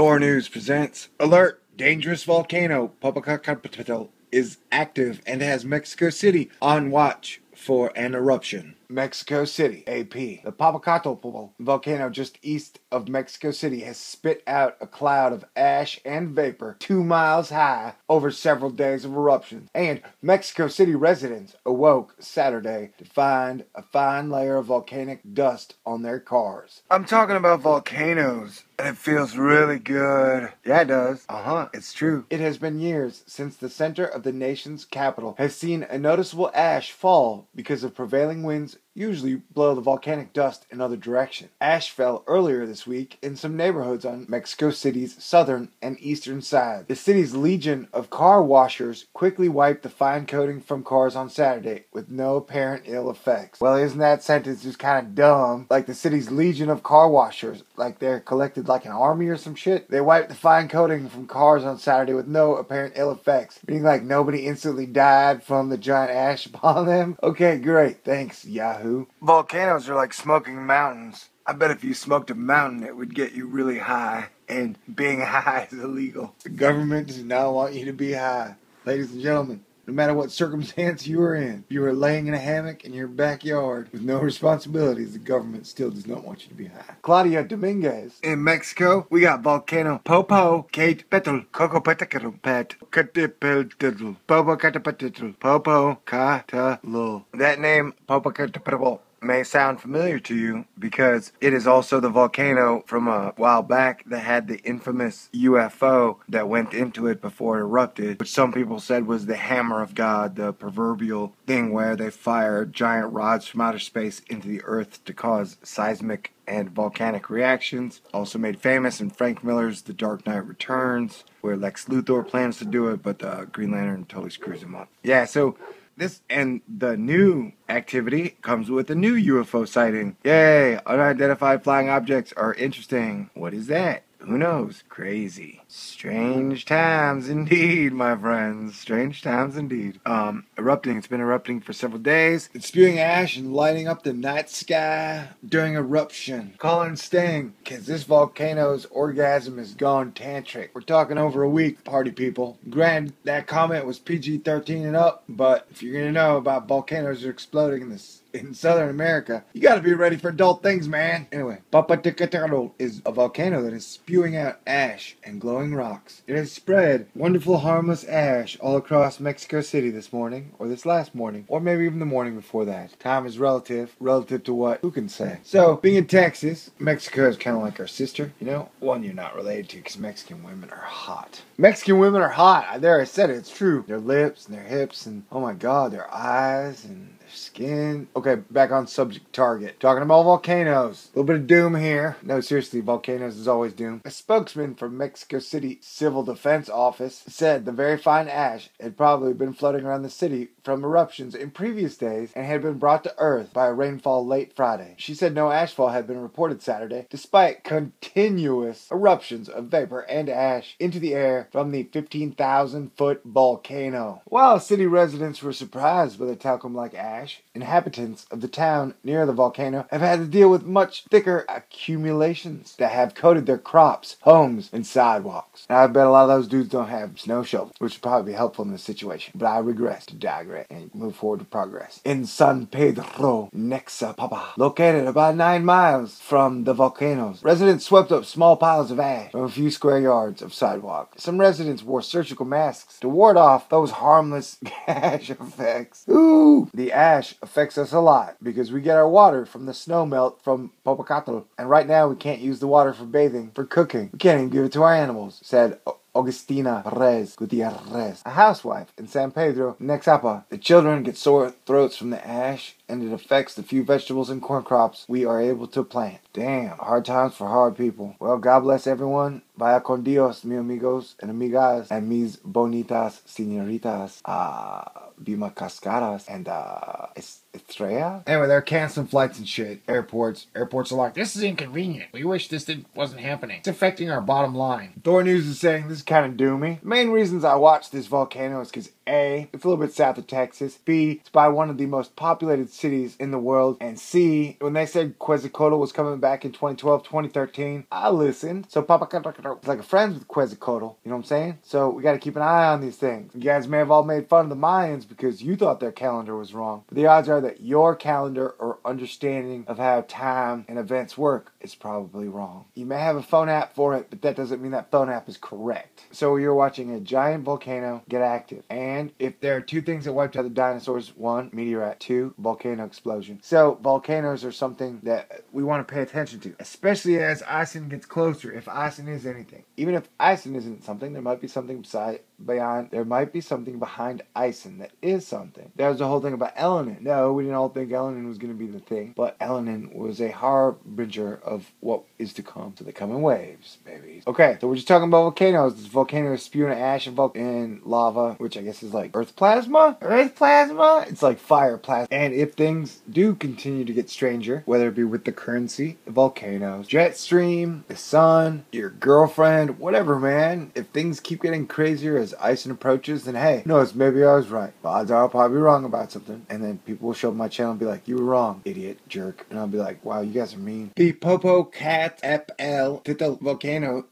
Thor News presents Alert! Dangerous volcano Popocatepetl is active and has Mexico City on watch for an eruption. Mexico City, AP. The Popocatepetl volcano just east of Mexico City has spit out a cloud of ash and vapor 2 miles high over several days of eruptions. And Mexico City residents awoke Saturday to find a fine layer of volcanic dust on their cars. I'm talking about volcanoes, and it feels really good. Yeah, it does. It's true. It has been years since the center of the nation's capital has seen a noticeable ash fall because of prevailing winds usually blow the volcanic dust in other directions. Ash fell earlier this week in some neighborhoods on Mexico City's southern and eastern side. The city's legion of car washers quickly wiped the fine coating from cars on Saturday with no apparent ill effects. Well, isn't that sentence just kind of dumb? Like the city's legion of car washers, like they're collected like an army or some shit? They wiped the fine coating from cars on Saturday with no apparent ill effects, meaning like nobody instantly died from the giant ash upon them? Okay, great. Thanks, Yahoo. Volcanoes are like smoking mountains. I bet if you smoked a mountain, it would get you really high. And being high is illegal. The government does not want you to be high. Ladies and gentlemen, no matter what circumstance you are in, if you are laying in a hammock in your backyard with no responsibilities, the government still does not want you to be high. Claudia Dominguez. In Mexico, we got Volcano Popocatepetl, Popocatepetl. That name, Popocatepetl, may sound familiar to you because it is also the volcano from a while back that had the infamous UFO that went into it before it erupted, which some people said was the hammer of God, the proverbial thing where they fire giant rods from outer space into the earth to cause seismic and volcanic reactions. Also made famous in Frank Miller's The Dark Knight Returns, where Lex Luthor plans to do it, but the Green Lantern totally screws him up. Yeah, so this and the new activity comes with a new UFO sighting. Yay! Unidentified flying objects are interesting. What is that? Who knows? Crazy. Strange times indeed, my friends. Strange times indeed. Erupting. It's been erupting for several days. It's spewing ash and lighting up the night sky during eruption. Call and sting, because this volcano's orgasm has gone tantric. We're talking over a week, party people. Granted, that comment was PG-13 and up, but if you're gonna know about volcanoes exploding in Southern America, you gotta be ready for adult things, man. Anyway, Popocatepetl is a volcano that is spewing out ash and glowing rocks. It has spread wonderful, harmless ash all across Mexico City this morning, or this last morning, or maybe even the morning before that. Time is relative. Relative to what? Who can say? So, being in Texas, Mexico is kind of like our sister, you know? One you're not related to, because Mexican women are hot. Mexican women are hot. There, I said it. It's true. Their lips and their hips and, oh my God, their eyes and skin. Okay, back on subject target. Talking about volcanoes. A little bit of doom here. No, seriously, volcanoes is always doom. A spokesman from Mexico City Civil Defense Office said the very fine ash had probably been floating around the city from eruptions in previous days and had been brought to earth by a rainfall late Friday. She said no ashfall had been reported Saturday, despite continuous eruptions of vapor and ash into the air from the 15,000-foot volcano. While city residents were surprised by the talcum-like ash, inhabitants of the town near the volcano have had to deal with much thicker accumulations that have coated their crops, homes, and sidewalks. Now, I bet a lot of those dudes don't have snow shovels, which would probably be helpful in this situation, but I regress to digress and move forward to progress. In San Pedro Nexapapa, located about 9 miles from the volcanoes, residents swept up small piles of ash from a few square yards of sidewalk. Some residents wore surgical masks to ward off those harmless ash effects. Ooh! The ash affects us a lot because we get our water from the snow melt from Popocatepetl, and right now we can't use the water for bathing, for cooking. We can't even give it to our animals, said Augustina Perez Gutierrez, a housewife in San Pedro Nexapa. The children get sore throats from the ash, and it affects the few vegetables and corn crops we are able to plant. Damn, hard times for hard people. Well, God bless everyone. Vaya con Dios, mi amigos and amigas, and mis bonitas señoritas, Bima Cascaras, and it's Estrella? Anyway, they're canceling flights and shit. Airports are like, This is inconvenient. We wish this wasn't happening. It's affecting our bottom line. Thor News is saying this is kind of doomy. The main reasons I watched this volcano is because A, it's a little bit south of Texas. B, it's by one of the most populated cities in the world. And C, when they said Quetzalcoatl was coming back in 2012, 2013, I listened. So Popocatepetl is like a friend with Quetzalcoatl. You know what I'm saying? So we got to keep an eye on these things. You guys may have all made fun of the Mayans because you thought their calendar was wrong. But the odds are that your calendar or understanding of how time and events work is probably wrong. You may have a phone app for it, but that doesn't mean that phone app is correct. So you're watching a giant volcano get active. And if there are two things that wiped out the dinosaurs, one, meteorite, two, volcano explosion. So volcanoes are something that we want to pay attention to, especially as Icing gets closer, if Icing is anything. Even if Icing isn't something, there might be something behind Icing that is something. That was the whole thing about Elenin. No, we didn't all think Elenin was going to be the thing, but Elenin was a harbinger of what is to come. So they come in waves, babies. Okay, so we're just talking about volcanoes. This volcano is spewing ash and lava, which I guess is like earth plasma? Earth plasma? It's like fire plasma. And if things do continue to get stranger, whether it be with the currency, the volcanoes, jet stream, the sun, your girlfriend, whatever, man, if things keep getting crazier as Icing approaches, then hey, no, it's maybe I was right. But odds are I'll probably be wrong about something. And then people will show up my channel and be like, you were wrong, idiot, jerk. And I'll be like, wow, you guys are mean. The Popocatepetl volcano